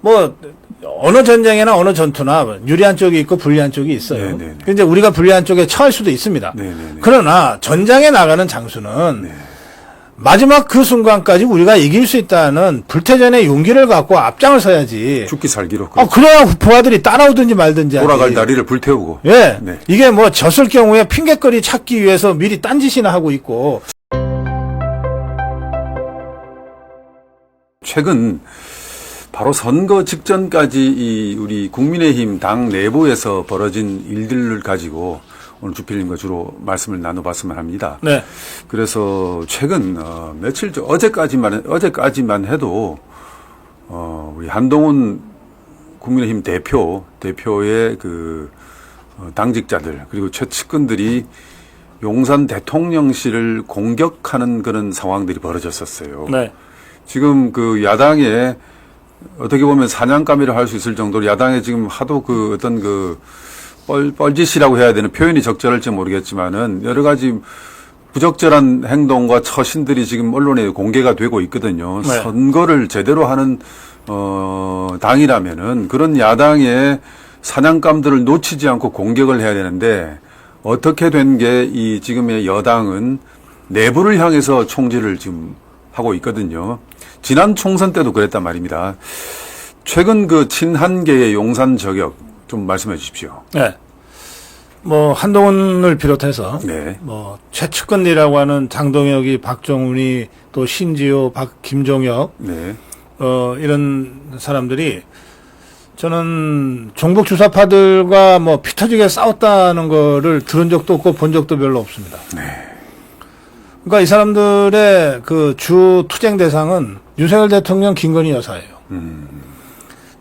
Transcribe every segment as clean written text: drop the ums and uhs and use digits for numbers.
뭐 어느 전쟁이나 어느 전투나 유리한 쪽이 있고 불리한 쪽이 있어요. 네네네. 근데 우리가 불리한 쪽에 처할 수도 있습니다. 네네네. 그러나 전장에 나가는 장수는 네. 마지막 그 순간까지 우리가 이길 수 있다는 불태전의 용기를 갖고 앞장을 서야지. 죽기 살기로. 그래야 부하들이 따라오든지 말든지 돌아갈 하지. 다리를 불태우고. 예. 네. 이게 뭐 졌을 경우에 핑계거리 찾기 위해서 미리 딴짓이나 하고 있고. 최근 바로 선거 직전까지 이 우리 국민의힘 당 내부에서 벌어진 일들을 가지고 오늘 주필님과 주로 말씀을 나눠봤으면 합니다. 네. 그래서 최근 며칠 전 어제까지만 해도 우리 한동훈 국민의힘 대표의 그 당직자들 그리고 최측근들이 용산 대통령실을 공격하는 그런 상황들이 벌어졌었어요. 네. 지금 그 야당에 어떻게 보면 사냥감이라 할 수 있을 정도로 야당에 지금 하도 그 어떤 그 뻘짓이라고 해야 되는 표현이 적절할지 모르겠지만은 여러 가지 부적절한 행동과 처신들이 지금 언론에 공개가 되고 있거든요. 네. 선거를 제대로 하는 당이라면은 그런 야당의 사냥감들을 놓치지 않고 공격을 해야 되는데 어떻게 된 게 이 지금의 여당은 내부를 향해서 총질을 지금 하고 있거든요. 지난 총선 때도 그랬단 말입니다. 최근 그 친한계의 용산 저격 좀 말씀해 주십시오. 네. 뭐 한동훈을 비롯해서 네. 뭐 최측근이라고 하는 장동혁이, 박정훈이, 또 신지호, 김종혁 네. 이런 사람들이 저는 종북 주사파들과 뭐 피 터지게 싸웠다는 거를 들은 적도 없고 본 적도 별로 없습니다. 네. 그러니까 이 사람들의 그 주 투쟁 대상은 윤석열 대통령, 김건희 여사예요.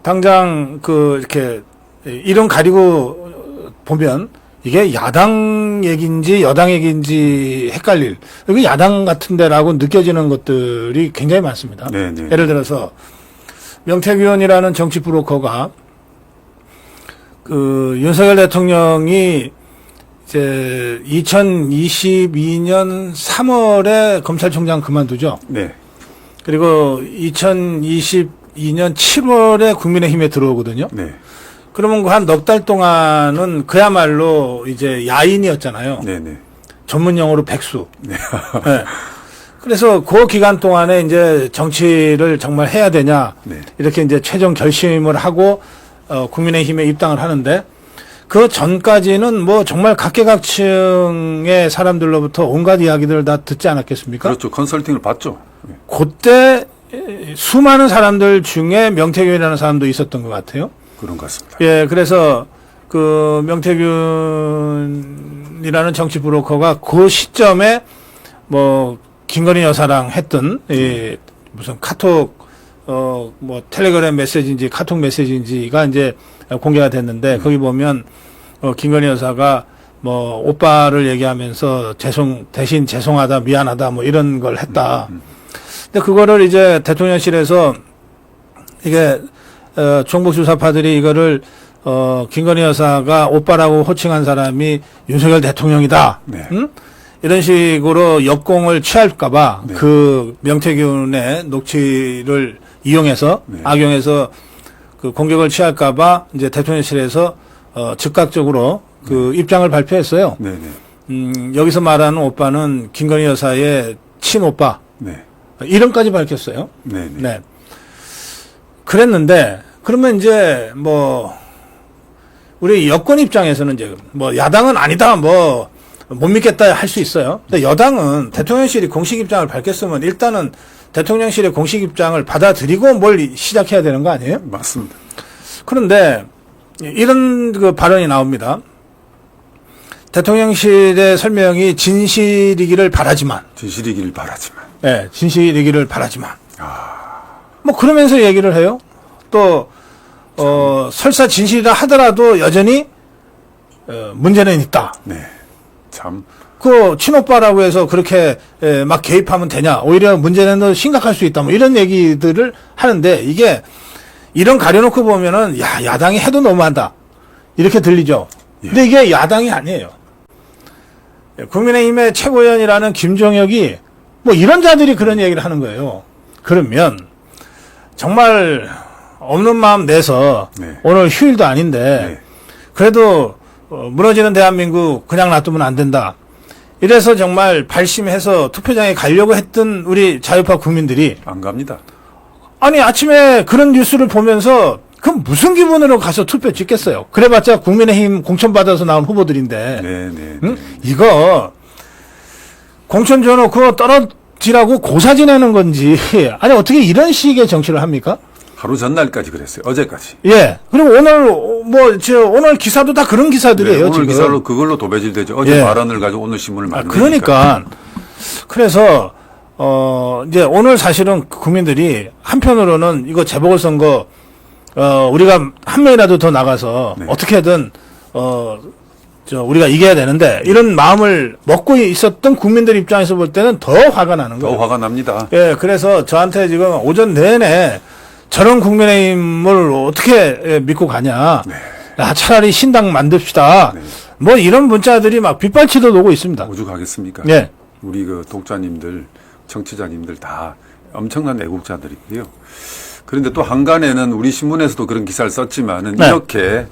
당장 그 이렇게 이름 가리고 보면 이게 야당 얘기인지 여당 얘기인지 헷갈릴, 이게 야당 같은데라고 느껴지는 것들이 굉장히 많습니다. 네네. 예를 들어서 명태균 의원이라는 정치 브로커가 그 윤석열 대통령이 이제 2022년 3월에 검찰총장 그만두죠. 네. 그리고 2022년 7월에 국민의힘에 들어오거든요. 네. 그러면 그 한 넉 달 동안은 그야말로 이제 야인이었잖아요. 네네. 전문 용어로 백수. 네. 네. 그래서 그 기간 동안에 이제 정치를 정말 해야 되냐. 네. 이렇게 이제 최종 결심을 하고 국민의힘에 입당을 하는데 그 전까지는 뭐 정말 각계각층의 사람들로부터 온갖 이야기들을 다 듣지 않았겠습니까? 그렇죠. 컨설팅을 받죠. 네. 그때 수많은 사람들 중에 명태균이라는 사람도 있었던 것 같아요. 그런 것 같습니다. 예, 그래서 그 명태균이라는 정치 브로커가 그 시점에 뭐 김건희 여사랑 했던 무슨 카톡 뭐 텔레그램 메시지인지 카톡 메시지인지가 이제 공개가 됐는데 거기 보면 김건희 여사가 뭐 오빠를 얘기하면서 대신 죄송하다, 미안하다 뭐 이런 걸 했다. 근데 그거를 이제 대통령실에서 이게 종북 주사파들이 이거를 김건희 여사가 오빠라고 호칭한 사람이 윤석열 대통령이다. 네. 응? 이런 식으로 역공을 취할까봐 네. 그 명태균의 녹취를 이용해서 네. 악용해서 그 공격을 취할까봐 이제 대통령실에서 즉각적으로 그 입장을 발표했어요. 네네. 여기서 말하는 오빠는 김건희 여사의 친오빠. 네. 이름까지 밝혔어요. 네네. 네. 그랬는데, 그러면 이제 뭐, 우리 여권 입장에서는 이제 뭐 야당은 아니다, 뭐, 못 믿겠다 할 수 있어요. 근데 여당은 대통령실이 공식 입장을 밝혔으면 일단은 대통령실의 공식 입장을 받아들이고 뭘 시작해야 되는 거 아니에요? 맞습니다. 그런데 이런 그 발언이 나옵니다. 대통령실의 설명이 진실이기를 바라지만. 진실이기를 바라지만. 네, 진실이기를 바라지만. 뭐 그러면서 얘기를 해요. 또 설사 진실이라 하더라도 여전히 문제는 있다. 네. 참. 그 친오빠라고 해서 그렇게 막 개입하면 되냐. 오히려 문제는 더 심각할 수 있다. 뭐 이런 얘기들을 하는데 이게 이런 가려놓고 보면은 야, 야당이 해도 너무한다. 이렇게 들리죠. 근데 이게 야당이 아니에요. 국민의힘의 최고위원이라는 김종혁이 뭐 이런 자들이 그런 얘기를 하는 거예요. 그러면 정말 없는 마음 내서 네. 오늘 휴일도 아닌데 네. 그래도 무너지는 대한민국 그냥 놔두면 안 된다. 이래서 정말 발심해서 투표장에 가려고 했던 우리 자유파 국민들이 안 갑니다. 아니 아침에 그런 뉴스를 보면서 그럼 무슨 기분으로 가서 투표 찍겠어요. 그래봤자 국민의힘 공천받아서 나온 후보들인데 네, 네. 응? 이거 공천 줘놓고 떨어지라고 고사 지내는 건지 아니 어떻게 이런 식의 정치를 합니까? 하루 전날까지 그랬어요. 어제까지. 예. 그리고 오늘 오늘 기사도 다 그런 기사들이에요. 네, 오늘 지금. 기사로 그걸로 도배질되죠. 어제 예. 발언을 가지고 오늘 신문을 아, 만드니까. 그러니까 그래서 이제 오늘 사실은 국민들이 한편으로는 이거 재보궐선거 우리가 한 명이라도 더 나가서 네. 어떻게든 우리가 이겨야 되는데 이런 마음을 먹고 있었던 국민들 입장에서 볼 때는 더 화가 나는 더 거예요. 화가 납니다. 예, 그래서 저한테 지금 오전 내내 저런 국민의힘을 어떻게 믿고 가냐. 네. 야, 차라리 신당 만듭시다. 네. 뭐 이런 문자들이 막 빗발치듯 오고 있습니다. 오죽하겠습니까? 예. 우리 그 독자님들, 청취자님들 다 엄청난 애국자들이고요. 그런데 또 한간에는 우리 신문에서도 그런 기사를 썼지만은 네. 이렇게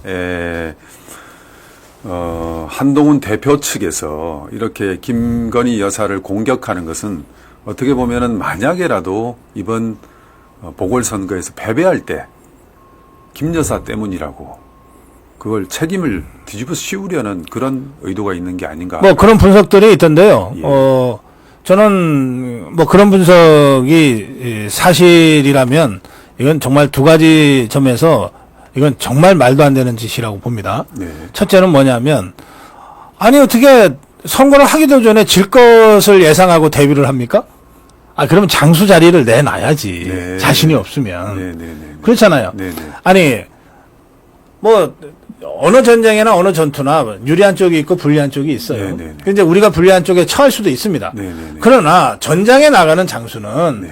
한동훈 대표 측에서 이렇게 김건희 여사를 공격하는 것은 어떻게 보면은 만약에라도 이번 보궐선거에서 패배할 때 김 여사 때문이라고 그걸 책임을 뒤집어 씌우려는 그런 의도가 있는 게 아닌가. 뭐 그런 분석들이 있던데요. 예. 저는 뭐 그런 분석이 사실이라면 이건 정말 두 가지 점에서 이건 정말 말도 안 되는 짓이라고 봅니다. 네. 첫째는 뭐냐면 아니 어떻게 선거를 하기도 전에 질 것을 예상하고 대비를 합니까? 아 그러면 장수 자리를 내놔야지. 네. 자신이 없으면. 네, 네, 네. 그렇잖아요. 네, 네. 아니 뭐 어느 전쟁이나 어느 전투나 유리한 쪽이 있고 불리한 쪽이 있어요. 네, 네, 네. 근데 우리가 불리한 쪽에 처할 수도 있습니다. 네, 네, 네. 그러나 전장에 나가는 장수는 네.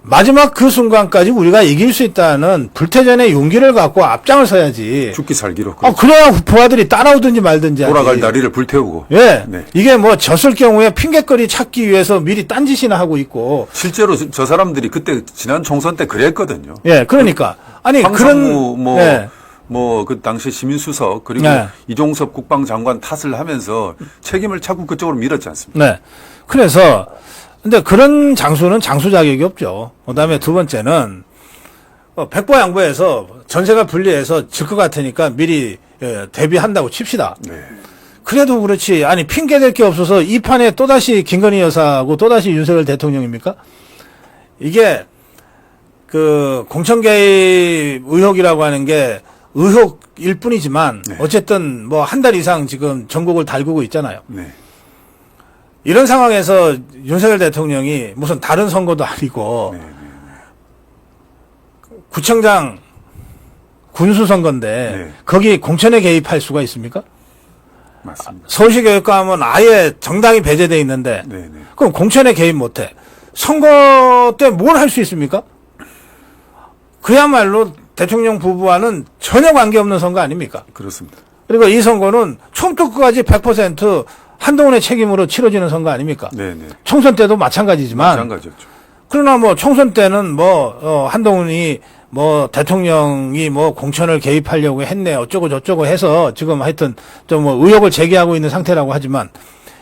마지막 그 순간까지 우리가 이길 수 있다는 불태전의 용기를 갖고 앞장을 서야지. 죽기 살기로 그래야 부하들이 따라오든지 말든지 돌아갈 하지. 다리를 불태우고. 예. 네. 이게 뭐 졌을 경우에 핑계거리 찾기 위해서 미리 딴짓이나 하고 있고. 실제로 저 사람들이 그때 지난 총선 때 그랬거든요. 예. 그러니까 아니 황상무 그런 예. 뭐 그 당시 시민수석 그리고 네. 이종섭 국방장관 탓을 하면서 책임을 자꾸 그쪽으로 밀었지 않습니까? 네. 그래서 근데 그런 장수는 장수 자격이 없죠. 그다음에 두 번째는 백보양보해서 전세가 불리해서 질 것 같으니까 미리 대비한다고 칩시다. 네. 그래도 그렇지. 아니 핑계댈 게 없어서 이 판에 또다시 김건희 여사하고 또다시 윤석열 대통령입니까? 이게 그 공천 개입 의혹이라고 하는 게 의혹일 뿐이지만 네. 어쨌든 뭐 한 달 이상 지금 전국을 달구고 있잖아요. 네. 이런 상황에서 윤석열 대통령이 무슨 다른 선거도 아니고 네. 네. 구청장 군수 선거인데 네. 거기 공천에 개입할 수가 있습니까? 맞습니다. 서울시 교육감은 아예 정당이 배제돼 있는데 네, 네. 그럼 공천에 개입 못해. 선거 때 뭘 할 수 있습니까? 그야말로 대통령 부부와는 전혀 관계없는 선거 아닙니까? 그렇습니다. 그리고 이 선거는 처음부터 끝까지 100% 한동훈의 책임으로 치러지는 선거 아닙니까? 네, 네. 총선 때도 마찬가지지만 마찬가지였죠. 그러나 뭐 총선 때는 뭐 한동훈이 뭐 대통령이 뭐 공천을 개입하려고 했네 어쩌고 저쩌고 해서 지금 하여튼 좀 뭐 의혹을 제기하고 있는 상태라고 하지만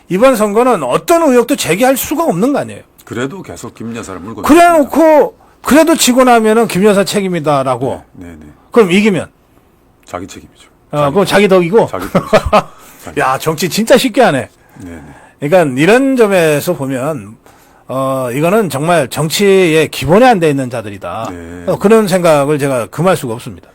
이번 선거는 어떤 의혹도 제기할 수가 없는 거 아니에요. 그래도 계속 김 여사를 물고 그래놓고 그래도 지고 나면은 김 여사 책임이다라고. 네, 네. 그럼 이기면 자기 책임이죠. 그럼 자기 덕이고. 자기 덕이죠. 야 정치 진짜 쉽게 하네. 네, 네. 그러니까 이런 점에서 보면 이거는 정말 정치의 기본에 안 돼 있는 자들이다. 네. 그런 생각을 제가 금할 수가 없습니다.